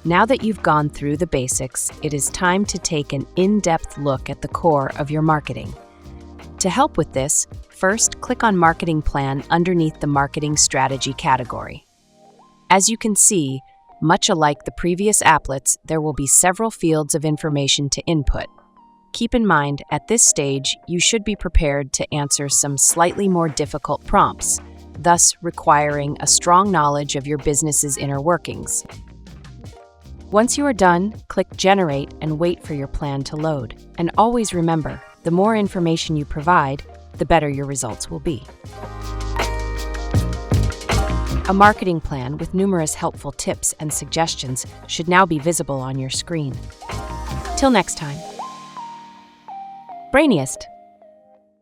Now that you've gone through the basics, it is time to take an in-depth look at the core of your marketing. To help with this, first click on Marketing Plan underneath the Marketing Strategy category. As you can see, much alike the previous applets, there will be several fields of information to input. Keep in mind, at this stage, you should be prepared to answer some slightly more difficult prompts, thus requiring a strong knowledge of your business's inner workings. Once you are done, click Generate and wait for your plan to load. And always remember, the more information you provide, the better your results will be. A marketing plan with numerous helpful tips and suggestions should now be visible on your screen. Till next time. Brainiest!